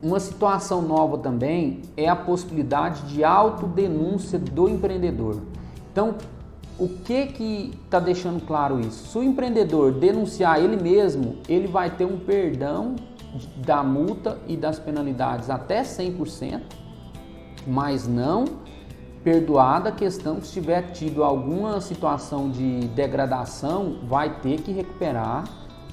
Uma situação nova também é a possibilidade de autodenúncia do empreendedor. Então, o que está deixando claro isso? Se o empreendedor denunciar ele mesmo, ele vai ter um perdão da multa e das penalidades até 100%, mas não perdoada a questão que se tiver tido alguma situação de degradação, vai ter que recuperar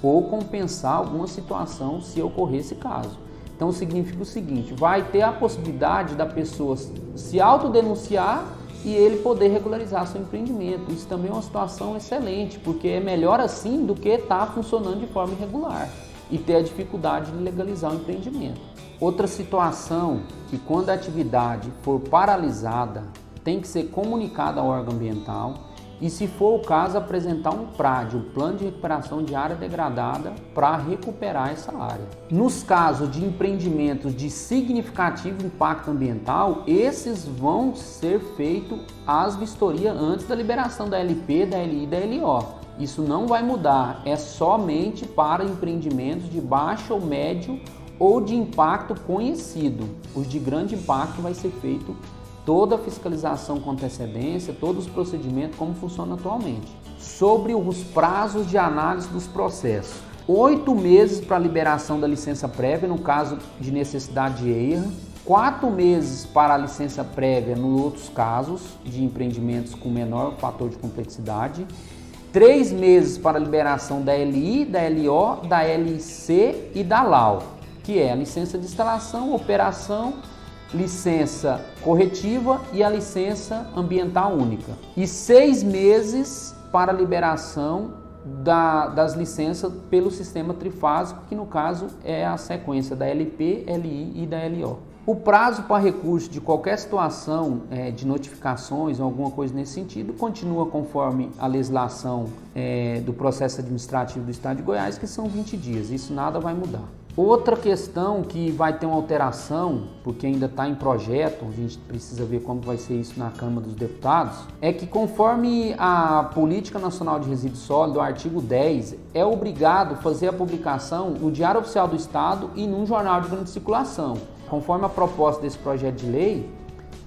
ou compensar alguma situação se ocorrer esse caso. Então significa o seguinte, vai ter a possibilidade da pessoa se autodenunciar e ele poder regularizar seu empreendimento. Isso também é uma situação excelente, porque é melhor assim do que estar funcionando de forma irregular e ter a dificuldade de legalizar o empreendimento. Outra situação que quando a atividade for paralisada, tem que ser comunicada ao órgão ambiental e, se for o caso, apresentar um PRAD, o Plano de Recuperação de Área Degradada, para recuperar essa área. Nos casos de empreendimentos de significativo impacto ambiental, esses vão ser feitos as vistorias antes da liberação da LP, da LI e da LO. Isso não vai mudar, é somente para empreendimentos de baixo ou médio ou de impacto conhecido. Os de grande impacto vai ser feito toda a fiscalização com antecedência, todos os procedimentos como funciona atualmente. Sobre os prazos de análise dos processos. 8 meses para a liberação da licença prévia, no caso de necessidade de EIA. 4 meses para a licença prévia nos outros casos de empreendimentos com menor fator de complexidade. 3 meses para a liberação da LI, da LO, da LC e da LAU, que é a licença de instalação, operação, licença corretiva e a licença ambiental única. E 6 meses para a liberação das licenças pelo sistema trifásico, que no caso é a sequência da LP, LI e da LO. O prazo para recurso de qualquer situação de notificações ou alguma coisa nesse sentido continua conforme a legislação do processo administrativo do Estado de Goiás, que são 20 dias. Isso nada vai mudar. Outra questão que vai ter uma alteração, porque ainda está em projeto, a gente precisa ver como vai ser isso na Câmara dos Deputados, é que conforme a Política Nacional de Resíduos Sólidos, o artigo 10, é obrigado a fazer a publicação no Diário Oficial do Estado e num jornal de grande circulação. Conforme a proposta desse projeto de lei,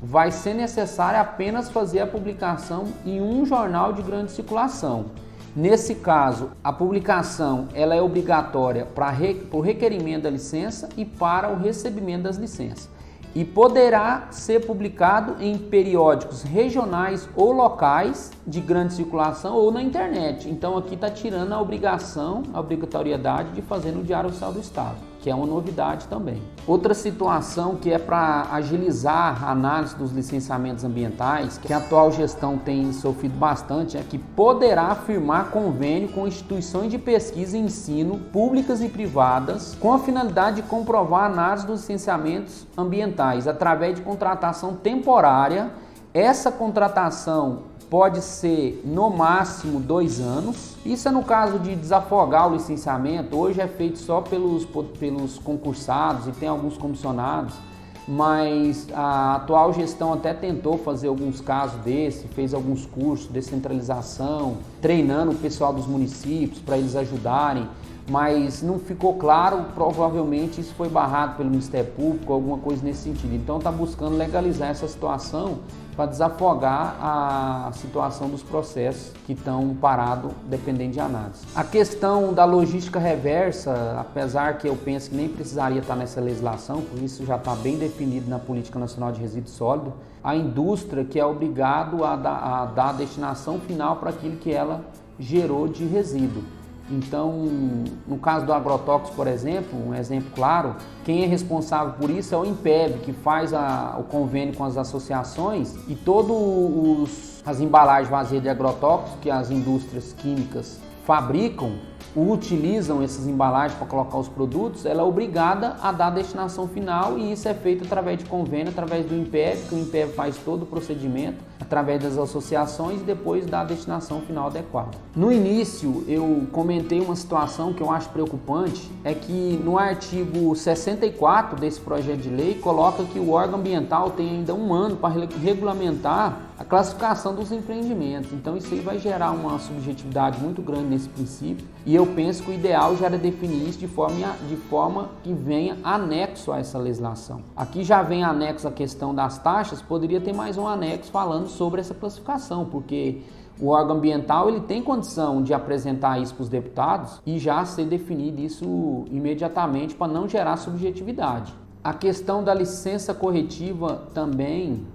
vai ser necessário apenas fazer a publicação em um jornal de grande circulação. Nesse caso, a publicação ela é obrigatória para o requerimento da licença e para o recebimento das licenças. E poderá ser publicado em periódicos regionais ou locais de grande circulação ou na internet. Então aqui está tirando a obrigatoriedade de fazer no Diário Oficial do Estado, que é uma novidade também. Outra situação que é para agilizar a análise dos licenciamentos ambientais, que a atual gestão tem sofrido bastante, é que poderá firmar convênio com instituições de pesquisa e ensino, públicas e privadas, com a finalidade de comprovar a análise dos licenciamentos ambientais através de contratação temporária. Essa contratação pode ser no máximo 2 anos. Isso é no caso de desafogar o licenciamento. Hoje é feito só pelos concursados e tem alguns comissionados, mas a atual gestão até tentou fazer alguns casos desse, fez alguns cursos de descentralização, treinando o pessoal dos municípios para eles ajudarem, mas não ficou claro, provavelmente isso foi barrado pelo Ministério Público, alguma coisa nesse sentido. Então está buscando legalizar essa situação para desafogar a situação dos processos que estão parados dependendo de análise. A questão da logística reversa, apesar que eu penso que nem precisaria estar nessa legislação, por isso já está bem definido na Política Nacional de Resíduos Sólidos, a indústria que é obrigado a dar a destinação final para aquilo que ela gerou de resíduo. Então, no caso do agrotóxico, por exemplo, um exemplo claro, quem é responsável por isso é o INPEV, que faz o convênio com as associações, e todas as embalagens vazias de agrotóxicos que as indústrias químicas fabricam, utilizam essas embalagens para colocar os produtos, ela é obrigada a dar a destinação final, e isso é feito através de convênio, através do INPEV, que o INPEV faz todo o procedimento, através das associações, e depois dá a destinação final adequada. No início eu comentei uma situação que eu acho preocupante, é que no artigo 64 desse projeto de lei coloca que o órgão ambiental tem ainda 1 ano para regulamentar a classificação dos empreendimentos. Então isso aí vai gerar uma subjetividade muito grande nesse princípio, E eu penso que o ideal já era definir isso de forma que venha anexo a essa legislação. Aqui já vem anexo a questão das taxas, poderia ter mais um anexo falando sobre essa classificação, porque o órgão ambiental ele tem condição de apresentar isso para os deputados e já ser definido isso imediatamente para não gerar subjetividade. A questão da licença corretiva também,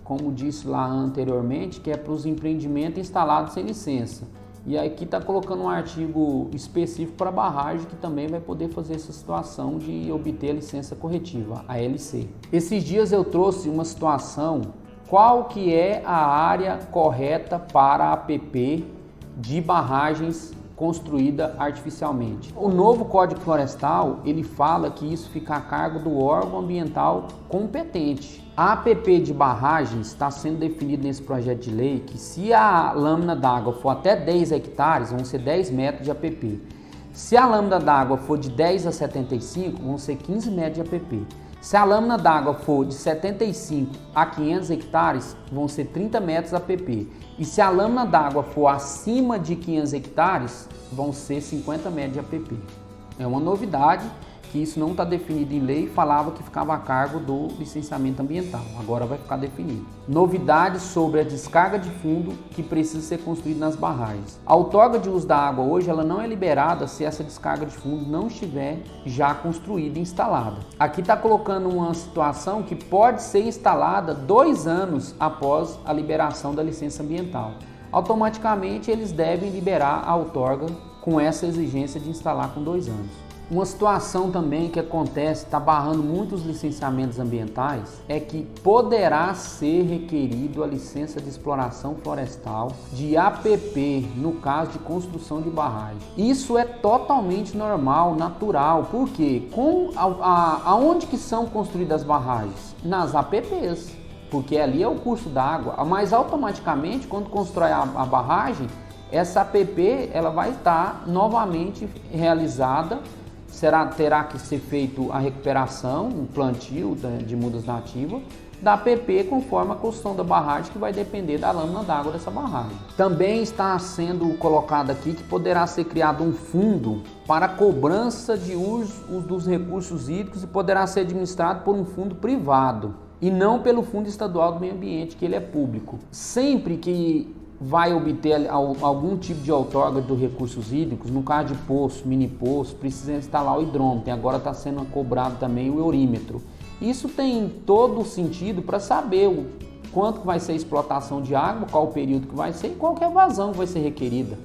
como disse lá anteriormente, que é para os empreendimentos instalados sem licença. E aqui está colocando um artigo específico para a barragem que também vai poder fazer essa situação de obter a licença corretiva, a LC. Esses dias eu trouxe uma situação, qual que é a área correta para a APP de barragens construída artificialmente. O novo Código Florestal, ele fala que isso fica a cargo do órgão ambiental competente. A APP de barragens está sendo definida nesse projeto de lei que se a lâmina d'água for até 10 hectares, vão ser 10 metros de APP. Se a lâmina d'água for de 10 a 75, vão ser 15 metros de APP. Se a lâmina d'água for de 75 a 500 hectares, vão ser 30 metros APP. E se a lâmina d'água for acima de 500 hectares, vão ser 50 metros de APP. É uma novidade que isso não está definido em lei, falava que ficava a cargo do licenciamento ambiental. Agora vai ficar definido. Novidades sobre a descarga de fundo que precisa ser construída nas barragens. A outorga de uso da água hoje ela não é liberada se essa descarga de fundo não estiver já construída e instalada. Aqui está colocando uma situação que pode ser instalada 2 anos após a liberação da licença ambiental. Automaticamente eles devem liberar a outorga com essa exigência de instalar com 2 anos. Uma situação também que acontece, está barrando muitos licenciamentos ambientais, é que poderá ser requerido a licença de exploração florestal de APP, no caso de construção de barragem. Isso é totalmente normal, natural, porque aonde que são construídas as barragens? Nas APPs, porque ali é o curso d'água, mas automaticamente quando constrói a barragem, essa APP ela vai estar novamente realizada. Terá que ser feito a recuperação, o plantio de mudas nativas da APP conforme a construção da barragem, que vai depender da lâmina d'água dessa barragem. Também está sendo colocado aqui que poderá ser criado um fundo para cobrança de uso dos recursos hídricos e poderá ser administrado por um fundo privado e não pelo Fundo Estadual do Meio Ambiente, que ele é público. Sempre que vai obter algum tipo de outorga dos recursos hídricos, no caso de poço, mini poço, precisa instalar o hidrômetro, e agora está sendo cobrado também o eurímetro. Isso tem todo o sentido para saber o quanto que vai ser a explotação de água, qual o período que vai ser e qual que é a vazão que vai ser requerida.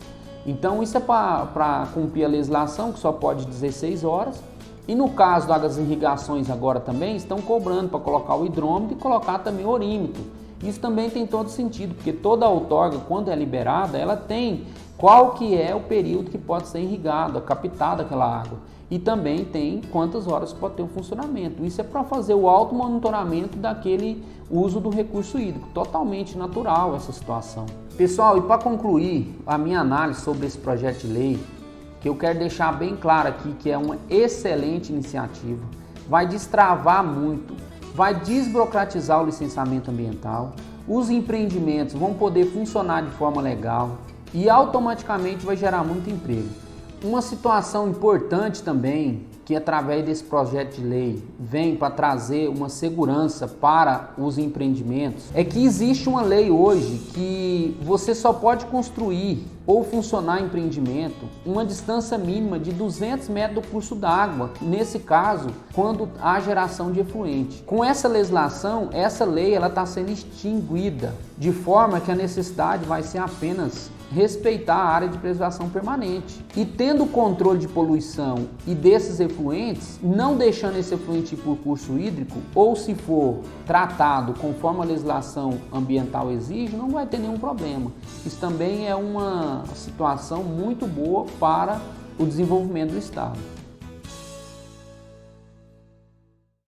Então isso é para cumprir a legislação, que só pode 16 horas, e no caso das irrigações agora também estão cobrando para colocar o hidrômetro e colocar também o eurímetro. Isso também tem todo sentido, porque toda outorga, quando é liberada, ela tem qual que é o período que pode ser irrigado, captada aquela água. E também tem quantas horas pode ter o funcionamento. Isso é para fazer o automonitoramento daquele uso do recurso hídrico. Totalmente natural essa situação. Pessoal, e para concluir a minha análise sobre esse projeto de lei, que eu quero deixar bem claro aqui que é uma excelente iniciativa, vai destravar muito, vai desburocratizar o licenciamento ambiental, os empreendimentos vão poder funcionar de forma legal e automaticamente vai gerar muito emprego. Uma situação importante também, que através desse projeto de lei vem para trazer uma segurança para os empreendimentos, é que existe uma lei hoje que você só pode construir ou funcionar empreendimento uma distância mínima de 200 metros do curso d'água, nesse caso, quando há geração de efluente. Com essa legislação, essa lei está sendo extinguida, de forma que a necessidade vai ser apenas respeitar a área de preservação permanente. E tendo controle de poluição e desses efluentes, não deixando esse efluente ir por curso hídrico, ou se for tratado conforme a legislação ambiental exige, não vai ter nenhum problema. Isso também é uma situação muito boa para o desenvolvimento do Estado.